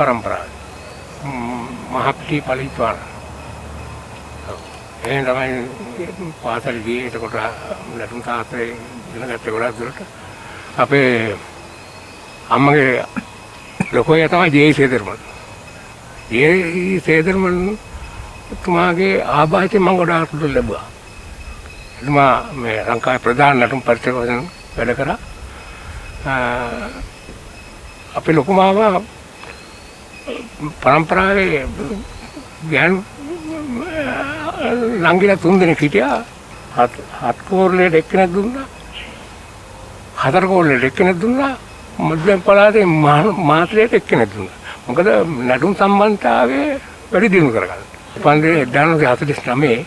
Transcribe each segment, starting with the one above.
පරම්පරාවේ මහපිටි පලිත්වාන එහෙනම් තමයි පාසල් ගියේ. එතකොට නැටුම් ශාස්ත්‍රයේ ඉගෙන ගත්ත ගොඩක් දුරට අපේ අම්මගේ ලොකෝ අයියා තමයි ජේ සේදර්මන්. ජේ සේදර්මන් තුමාගේ ආභාෂයෙන් මම ගොඩාක් දුර ලැබුවා. එතුමා මේ ලංකාවේ ප්‍රධාන නැටුම් පරිසරක වශයෙන් වැඩ කරා. අපේ ලොකු මාමා පරම්පරාවේ ගෑනු නංගිලා 3 දෙනෙක් හිටියා. 7 කෝරළේට එක්කෙනෙක් දුන්නා. 4 කෝරළේට එක්කෙනෙක් දුන්නා. මධ්‍යම පළාතේ මාත්‍රයට එක්කෙනෙක් දුන්නා. මොකද නැටුම් සම්බන්ධතාවයේ වැඩි දියුණු කරගන්න. පන්දේ 1949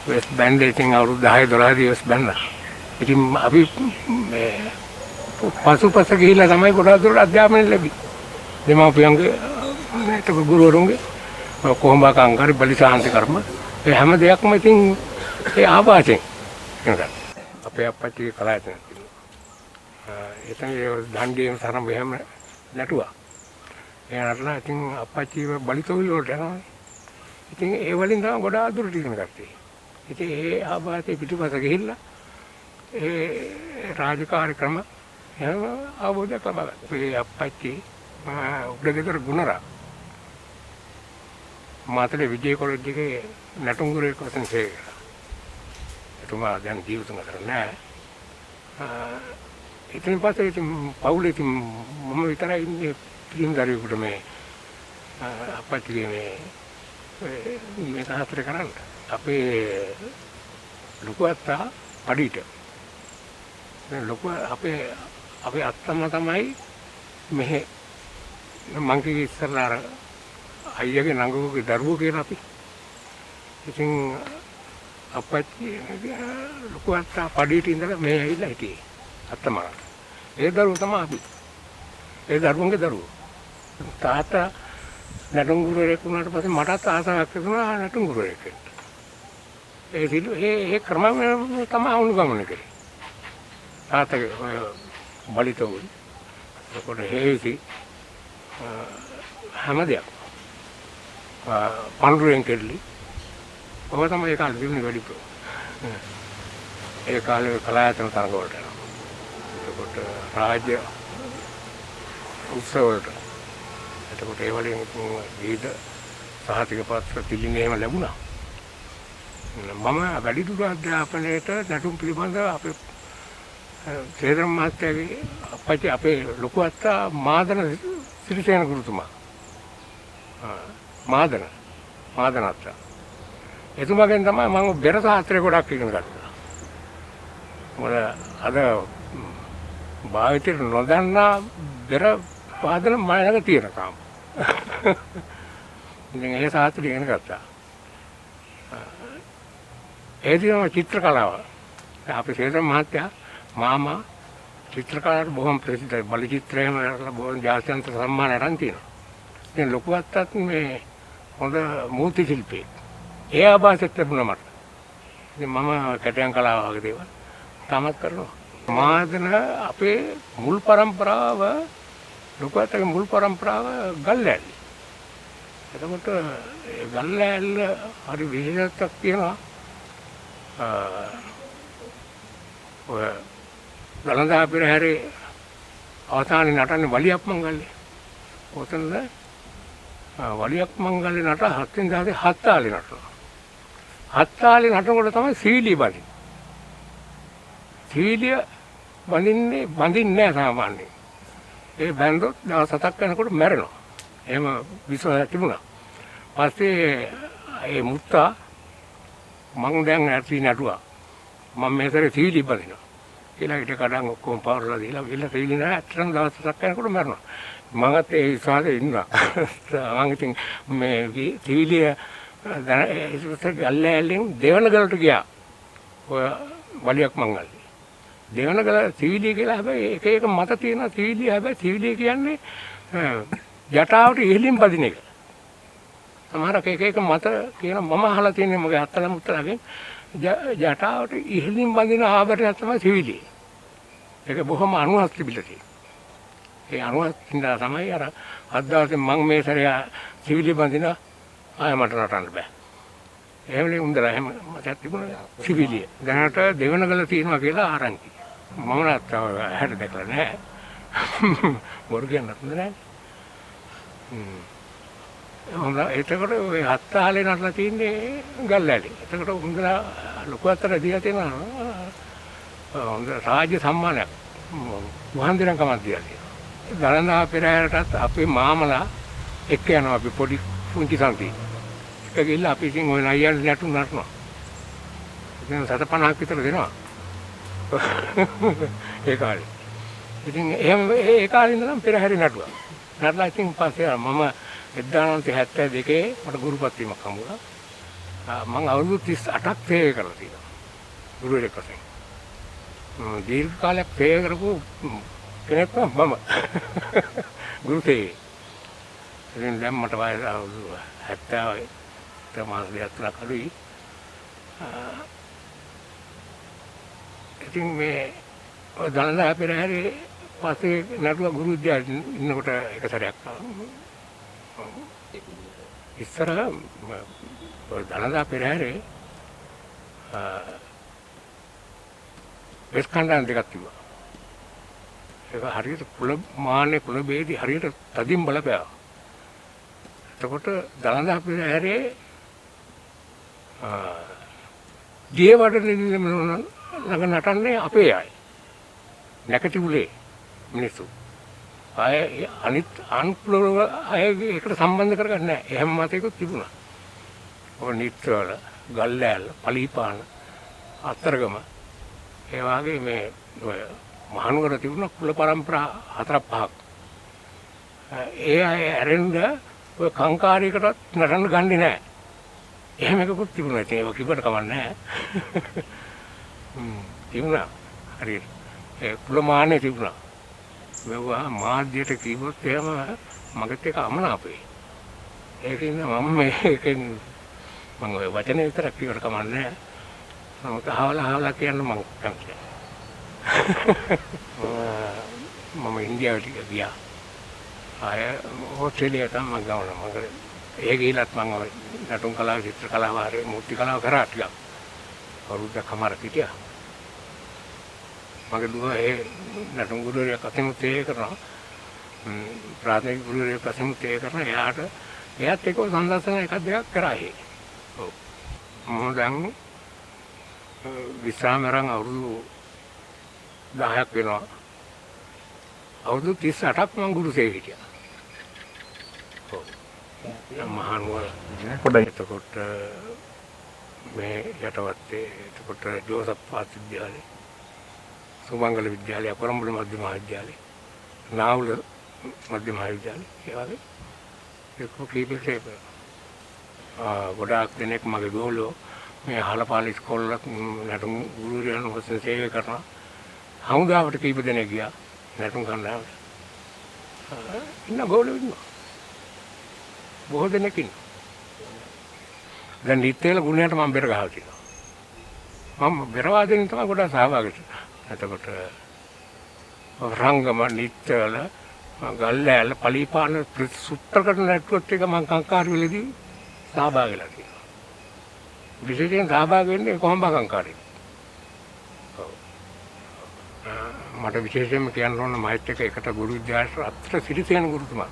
වෙස් බෑන්ඩ් එකෙන් අවුරුදු 10 12 දිවස් බැන්නා. ඉතින් අපි මේ පසුපස ගිහිල්ලා තමයි ගොඩාක් දුරට අධ්‍යාපනය ලැබි. දෙමාපියන්ගේ මේක ගුරුවරුන්ගේ කොහොඹක අංගරි බලිසාන්ති කර්ම ඒ හැම දෙයක්ම ඉතින් ඒ ආවාසයෙන් කරගත්තා. අපේ අප්පච්චිගේ කලායතන තියෙනවා. එතන ඒ දණ්ඩියම තරම් වෙහම නැටුවා. ඒ නටලා ඉතින් අප්පච්චිව බලිතොවිල වලට යනවා. ඉතින් ඒ වලින් තමයි ගොඩාක් දුරට ඉගෙන ගත්තේ. ඉතින් ඒ ආවාසයේ පිටුපස ගිහිල්ලා ඒ රාජකාරී ක්‍රම එහෙම අවබෝධයක් ලබා ගත්තා. ඒ අප්පච්චි උඩගෙදර ගුණරා මාතලේ විජය කොලෙජ් එකේ නැටුම් ගුරුවෙක් වශයෙන් සේවය කළා. එතුමා දැන් ජීවිතුන් අතර නැහැ. ඉතින් පස්සේ ඉතින් පවුලේ ඉතින් මම විතරයි ඉන්නේ පිළිම දරුවෙකුට මේ අප්පච්චිගේ මේ සාහත්‍රය කරන්න. අපේ ලොකු අත්තා පඩිට. ලොකු අපේ අත්තම්ම තමයි මෙහෙ මං කිව්වේ ඉස්සරලා අර අයියාගේ නංගුගේ දරුවෝ කියලා අපි. ඉතින් අප්පච්චි ලොකු අත්තා පඩියට ඉඳලා මේ ඇවිල්ලා හිටියේ අත්තමලා. ඒ දරුවෝ තමයි අපි. ඒ දරුවන්ගේ දරුවෝ. තාත්තා නැටුම් ගුරුවරයෙක් වුණාට පස්සේ මටත් ආසාවක් තිබුණා නැටුම් ගුරුවරයෙක් වෙන්න. ඒ ක්‍රමම තමයි අනුගමනය කරේ. තාත්තගේ බලිතෝයි කොට හේවිසි හැම දෙයක් පඳුරෙන් කෙල්ලි ඔබ තමයි ඒ කාලේ තිබුණේ වැඩිපුර. ඒ කාලේ කලායතන තරඟ වලට යනවා. එතකොට රාජ්‍ය උත්සව වලට. එතකොට ඒ වලින් විවිධ සහතික පත්‍ර පිළිගැනීම එහෙම ලැබුණා. මම වැඩිදුර අධ්‍යාපනයේට නැටුම් පිළිබඳව අපේ සේදරම් මහත්තයාගේ අප්පච්චි අපේ ලොකු අත්තා මාදන සිරිසේන ගුරුතුමා. මාදන අත්තා. එතුමාගෙන් තමයි මම බෙර ශාස්ත්‍රය ගොඩක් ඉගෙන ගත්තා. මොකද අද භාවිතයට නොදන්නා බෙර වාදන මම ළඟ තියෙනකම්. ඉතින් ඒ ශාස්ත්‍රය ඉගෙන ගත්තා. ඒ දිනම චිත්‍ර කලාව. අපේ සේදරම් මහත්තයා මාමා චිත්‍රකාරට බොහොම ප්‍රසිද්ධයි. බලි චිත්‍රයම බොහොම ජාත්‍යන්තර සම්මාන අරන් තියෙනවා. ඉතින් ලොකු අත්තත් මේ හොඳ මූර්ති ශිල්පී. ඒ ආభాසෙත් ලැබුණා මට. ඉතින් මම කැටයන් කලාව වගේ දේවල් තාමත් කරනවා. මාදන අපේ මුල් පරම්පරාව ලොකු අත්තගේ මුල් පරම්පරාව ගල්ලෑල්ල. එතකොට ගල්ලෑල්ල හරි විශේෂත්වයක් තියෙනවා. ඔය දලදා පෙරහැරේ අවසානයේ නටන්නේ වලියක් මංගල්ලේ. ඔතනද වලියක් මංගල්ලේ නට 7 වෙනි දවසේ 7 තාලේ නටනවා. 7 තාලේ නටනකොට තමයි සීලී බඳින්නේ. සීලිය බඳින්නේ නැහැ සාමාන්‍යයෙන්. ඒ බැන්දොත් දවස් 7ක් යනකොට මැරෙනවා. එහෙම විශ්වාසයක් තිබුණා. පස්සේ ඒ මුත්තා මං දැන් ඇති නටුවා. මම මේතරේ සීලී බඳිනවා. කියලා ඊට කඩන් ඔක්කොම පාරලා දීලා ගිහලා සීලී නෑ අතරම දවස් 7ක් යනකොට මැරෙනවා. මමත් ඒ විශ්වාසයේ ඉන්නවා. මම ඉතින් මේ සීලිය ගල්ලෑල්ලෙන් දෙවනගලට ගියා. ඔය වලියක් මංගල්ලේ. දෙවනගල සීලිය කියලා හැබැයි එක එක මත තියෙන සීලිය හැබැයි සීලිය කියන්නේ ජටාවට ඉහළින් බදින එක. සමහරක් එක එක මත කියන මම අහලා තියෙන්නේ මගේ අත්තලා මුත්තලාගෙන් ජටාවට ඉහළින් බඳින ආභරණයක් තමයි සිවිලිය. ඒක බොහොම අනුහස් තිබිලා තියෙනවා. ඒ අනුව ඉඳලා තමයි අර අද දවසේ මම මේ සැරේ සිවිලි බඳින ආය මට නටන්න බෑ. එහෙමනේ උන්දලා එහෙම මතක් තිබුණා සිවිලිය. දැනට දෙවනගල තියෙනවා කියලා ආරංචි. මම නැත්තව හැට දැකලා නැහැ. බොරු කියන්නත් නැහැ. එතකොට ඔය හත්තාලේ නටලා තින්නේ ගල්ලැලේ. එතකොට උන්දලා ලොකු අතර දීලා තියෙනවා හොඳ රාජ්‍ය සම්මානයක්. වහන්දිරන් කමක් දීලා තියෙනවා. දලන්දා පෙරහැරටත් අපේ මාමලා එක්ක යනවා අපි පොඩි පුංචි සංකී. එක ගිහිල්ලා අපි ඉතින් ওই නයියන් නැටුම් නටනවා. ඉතින් 750ක් විතර දෙනවා. ඒ කාලේ. ඉතින් එහෙම ඒ කාලේ ඉඳන් පෙරහැරේ නටුවා. නටලා ඉතින් පස්සේ මම 1972 මට ගුරුපත් වීමක් හම්බුණා. මම අවුරුදු 38ක් සේවය කරලා තියෙනවා. ගුරුවරයෙක් වශයෙන්. දීර්ඝ කාලයක් සේවය කරපු කෙනෙක් මම. ගුරු සේවය. ඉතින් දැන් මට වයස අවුරුදු 70යි. මාස දෙකක් තුනක් අඩුයි. ඉතින් මේ දලදා පෙරහැරේ පස්සේ නටුවා ගුරු විද්‍යාලේ ඉන්නකොට එක සැරයක් ඉස්සර දලදා පෙරහැරේ වෙස්කණ්ඩායම් දෙකක් තිබුණා. ඒක හරියට කුල මාන්නේ කුල බේදී හරියට තදින් බලපෑවා. එතකොට දලදා පෙරහැරේ දියවඩ ළඟ නටන්නේ අපේ අය. නැකතිවුලේ මිනිස්සු. අය අනිත් අන්කුල අය එකට සම්බන්ධ කරගන්නේ නැහැ. එහෙම මතයකුත් තිබුණා. ඔය නිත්වල, ගල්ලෑල්ල, පලීපාන, අත්තරගම ඒ වගේ මේ ඔය මහනුවර තිබුණ කුල පරම්පරා 4-5ක්. ඒ අය ඇරෙන්න ඔය කංකාරයකටත් නටන්න ගන්නේ නැහැ. එහෙම එකකුත් තිබුණා. ඒක කිව්වට කමක් නැහැ. තිබුණා. හරියට. ඒ කුලමානේ තිබුණා. මේවා මාධ්‍යයට කිව්වොත් එහෙම මගත් එක අමනාපේ. ඒකින් මම මේකෙන් මම ඔය වචනේ විතරක් කිව්වට කමක් නැහැ. නමුත් අහවලා කියන්න මම කැමතියි. මම ඉන්දියාවට ගියා. ආය ඕස්ට්‍රේලියාවට මම ගාවන මම ඒ ගිහිලත් මම නටුම් කලාව චිත්‍ර කලාව හරි මූර්ති කලාව කරා ටිකක් අවුරුද්දකමාරක් හිටියා. මගේ දුව ඒ නටුම් ගුරුවරයෙක් අතෙමුත් ඒ කරනවා. ප්‍රාථමික ගුරුවරයෙක් අතෙමුත් ඒ කරනවා. එයාත් එක්ක සංදර්ශන එකක් දෙකක් කරා ඒ. ඔව්. මම දැන් විශ්‍රාමයෙන් අවුරුදු 10ක් වෙනවා. අවුරුදු 38ක් මම ගුරු සේවය හිටියා. ඔව්. මහනුවර පොඩ්ඩක් එතකොට මේ යටවත්තේ එතකොට ජෝසප් පාත් විද්‍යාලය, සුමංගල විද්‍යාලය, කොළඹ මධ්‍ය මහාවිද්‍යාලය, නාවුල මධ්‍ය මහාවිද්‍යාලය ඒ වගේ ඒක කීපෙක ගොඩාක් දෙනෙක් මගේ ගෝලෝ මේ හලපාල ඉස්කෝලේ නටුම් ගුරුවරයන් වශයෙන් සේවය කරනවා. හමුදාවට කීප දෙනෙක් ගියා නටුම් කණ්ඩායමට. ඉන්න ගෝලෝ ඉන්නවා. බොහෝ දෙනෙක් ඉන්නවා. දැන් නිත්‍යල ගුණයට මම බෙර ගහලා තියෙනවා. මම බෙර වාදනයේ තමයි ගොඩාක් සහභාගී වෙන්නේ. එතකොට රංගම නිත්‍යල ගල්ලෑල්ල පලීපාන සුත්‍රකට නැටුවත් එක මම කංකාරවලදී සහභාගී වෙලා තියෙනවා. විශේෂයෙන් සහභාගී වෙන්නේ කොහොඹ කංකාරේ. ඔව්. මට විශේෂයෙන්ම කියන්න ඕන මයිත් එක එකට ගුරු විද්‍යාලයට අත්‍තර සිරිසේන ගුරුතුමා.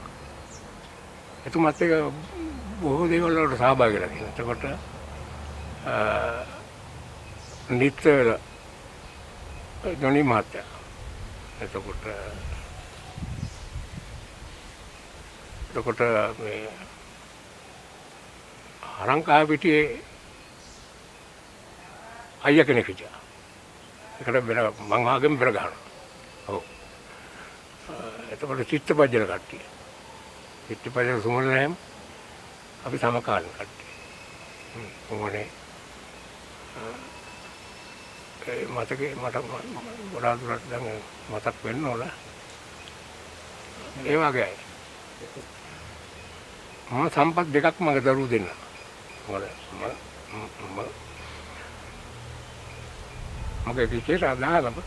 එතුමාත් එක්ක බොහෝ දේවල් වලට සහභාගී වෙලා තියෙනවා. එතකොට නිත්‍යල ජොනි මහත්තයා. එතකොට මේ අරංකාව පිටියේ අයියා කෙනෙක් හිටියා. ඒකට බෙර මං ආගෙම බෙර ගහනවා. ඔව්. එතකොට චිත්තපජ්ජල කට්ටිය. චිත්තපජ්ජල සුමනලෑම් අපි සමකාලීන කට්ටිය. මොනේ මතකේ මට ගොඩාක් දුරට දැන් මතක් වෙන්න ඕන. ඒ වගේ මම සම්පත් දෙකක් මගේ දරුවෝ දෙන්න. මගේ විශේෂ අදහසක්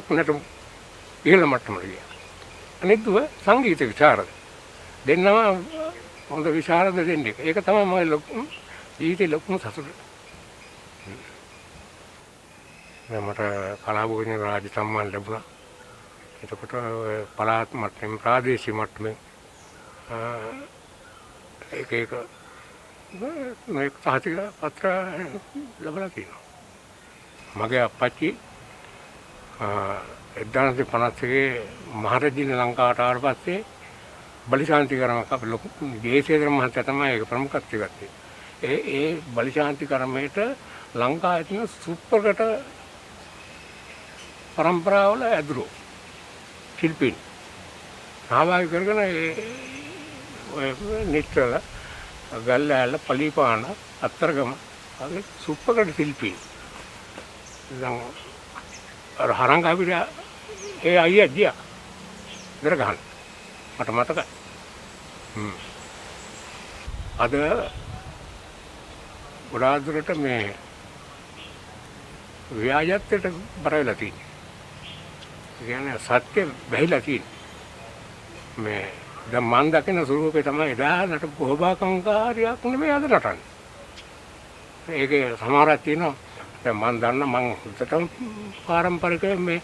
නටුම් ඉහළ මට්ටමට ගියා. අනිත්ව සංගීත විශාරද දෙන්නම හොඳ විශාරද දෙන්නේ. ඒක තමයි මගේ ලොකු ජීවිතේ ලොකුම සතුට. මට කලාභෝජන රාජ්‍ය සම්මාන ලැබුණා. එතකොට පළාත් මට්ටමින් ප්‍රාදේශීය මට්ටමින් එක මේ සාහිත්‍ය පත්‍ර ලැබලා තියෙනවා. මගේ අප්පච්චි 1951 මහරජින ලංකාවට ආවට පස්සේ බලිශාන්තිකරමක් අපි ලොකු ජේසේකර මහත්තයා තමයි ඒක ප්‍රමුඛත්වය ගත්තේ. ඒ බලිශාන්තිකරමයට ලංකාවේ තියෙන සුප්‍රකට පරම්පරාවල ඇදුරෝ ශිල්පීන් සහභාගී කරගෙන ඔය නිත්‍යල ගල්ලෑල්ල පලිපාන අත්තරගම වගේ සුප්‍රකට ශිල්පීන් දැන් අර හරංගාවිර ඒ අයියා ගියා ඉතර ගහන්න මට මතකයි. අද ගොඩාක් දුරට මේ ව්‍යාජත්වයට බර වෙලා තියෙන්නේ. ඒ කියන්නේ සත්‍ය බැහැලා තියෙන්නේ. මේ දැන් මන් දකින ස්වරූපේ තමයි එදාට බොහෝබාකංකාරියක් නෙමෙයි අද නටන්නේ. ඒකේ සමහරක් තියෙනවා. දැන් මන් දන්න මං උඩටම පාරම්පරික මේ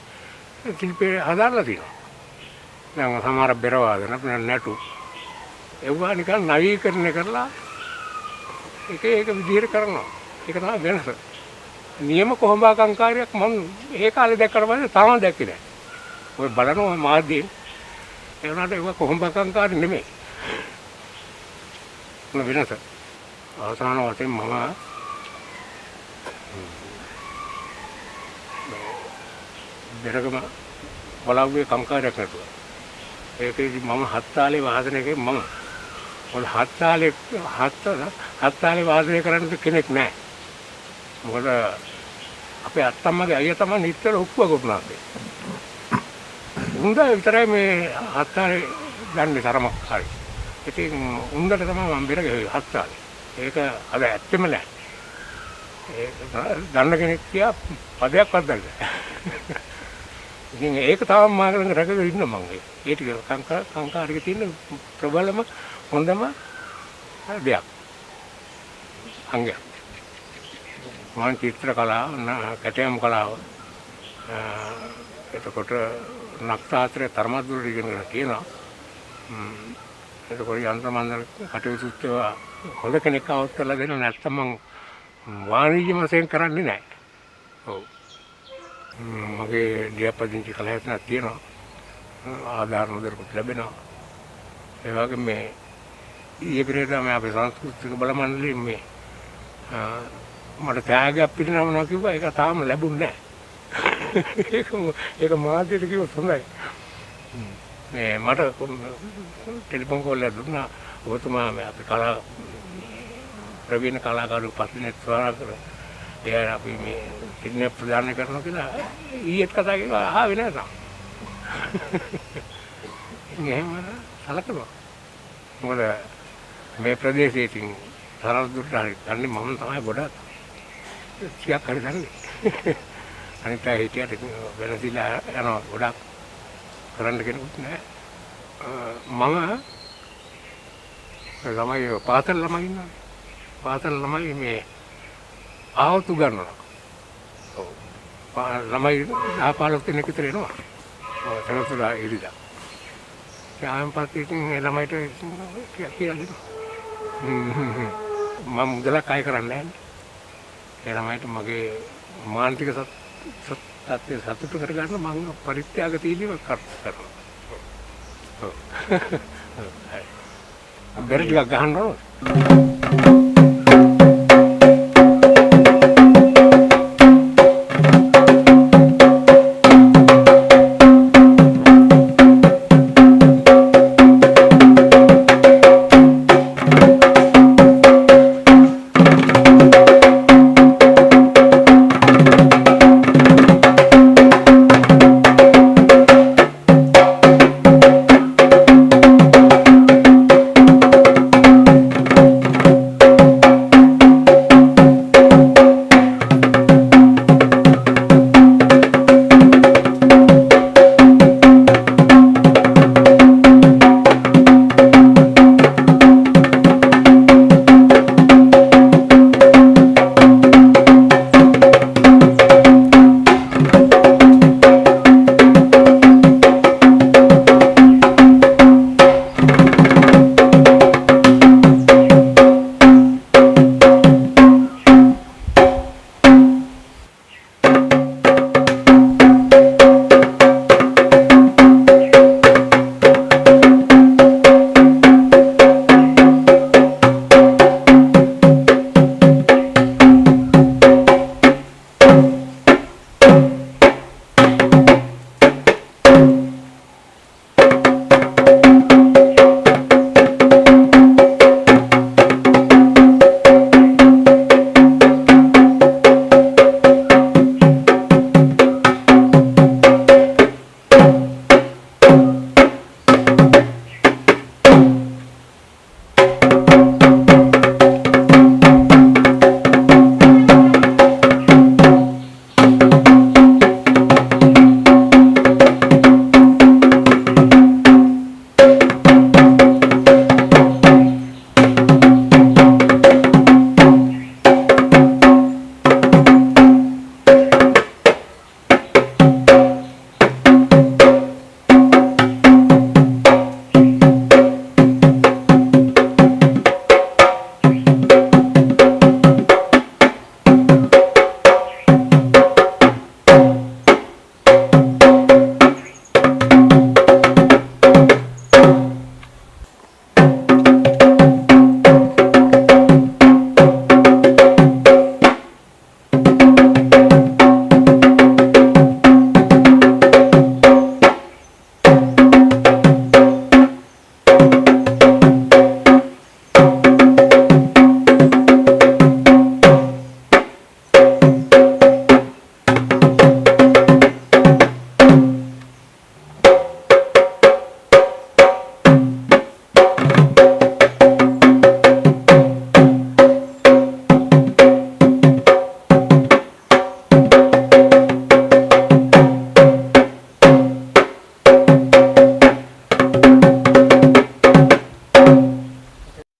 ශිල්පේ හදාලා තියෙනවා. දැන් සමහර බෙර වාදන නැටු ඒවා නිකන් නවීකරණය කරලා එක විදිහට කරනවා. ඒක තමයි වෙනස. නියම කොහොඹාකංකාරියක් මම ඒ කාලේ දැක්කට පස්සේ තාම දැක්කේ නැහැ. ඔය බලනවා මාධ්‍යයෙන් ඒ වුණාට ඒක කොහොඹාකංකාරි නෙමෙයි. මොන වෙනස? අවසාන වශයෙන් මම බෙරගම බලව්වේ කම්කාරයක් නටුවා. ඒකේදී මම හත් තාලේ වාදනය කරේ මම. මොකද හත් තාලේ වාදනය කරන්න කෙනෙක් නැහැ. මොකද අපේ අත්තම්මගේ අයියා තමයි නිතර ඔප්පුව ගොපුනාගේ. උන්දා විතරයි මේ හත් තාලේ දන්නේ තරමක් හරි. ඉතින් උන්දට තමයි මම බෙර ගහුවේ හත් තාලේ. ඒක අද ඇත්තෙම නැහැ. ඒක දන්න කෙනෙක් කියා පදයක්වත් දන්නේ නැහැ. ඉතින් ඒක තාම මාගලඟ රැකගෙන ඉන්න මම ඒ ටික කංකාරික තියෙන ප්‍රබලම හොඳම දෙයක් අංගයක්. මම චිත්‍ර කලාව කැටයම් කලාව එතකොට නක්ෂත්‍රයේ තරමද්දුර ඉගෙනගෙන තියෙනවා. එතකොට යන්ත්‍ර මන්දල කටයුතු ඒවා හොඳ කෙනෙක් આવත් කරලා දෙන්න නැත්නම් මම වාණිජ්‍ය වශයෙන් කරන්නේ නැහැ. ඔව්. මගේ ලියාපදිංචි කලහසනක් තියෙනවා. ආධාර නොදරපත් ලැබෙනවා. ඒ වගේම මේ ඊයේ පෙරේදා මම අපේ සංස්කෘතික බල මණ්ඩලයෙන් මේ මට ත්‍යාගයක් පිළිනමනවා කිව්වා. ඒක තාම ලැබුණේ නැහැ. ඒක මාධ්‍යට කිව්වොත් හොඳයි. මේ මට ටෙලිෆෝන් කෝල් එකක් දුන්නා. ඔබතුමා මේ අපේ කලා ප්‍රවීණ කලාකරු පස්සේ ස්වරා කර එයා අපි මේ සිග්නල් ප්‍රදාන කරනවා කියලා ඊයේත් කතා කරලා ආවේ නැහැ තාම. එහෙම සලකනවා. මොකද මේ ප්‍රදේශයේ තින් තරල් දුරට හරි දන්නේ මම තමයි ගොඩක් සියක් හරි දන්නේ. අනිත් අය හිටියට වෙනසිලා යනවා ගොඩක් කරන්න කෙනෙකුත් නැහැ. මම ළමයි පාසල් ළමයි ඉන්නවා. පාසල් ළමයි මේ ආවතු ගන්නවා. ඔව්. ළමයි 10-15 දෙනෙක් විතර එනවා. ඔව් තනතුරා ඉරිදා. යාම් පස්සේ ඉතින් ඒ ළමයිට කියලා දෙනවා. මම මුදලක් අය කරන්නේ නැහැ. ඒ ළමයිට මගේ මානසික සතුට කරගන්න මම පරිත්‍යාග තීලිව කරනවා. ඔව්. බෙර ටිකක් ගහන්න ඕන.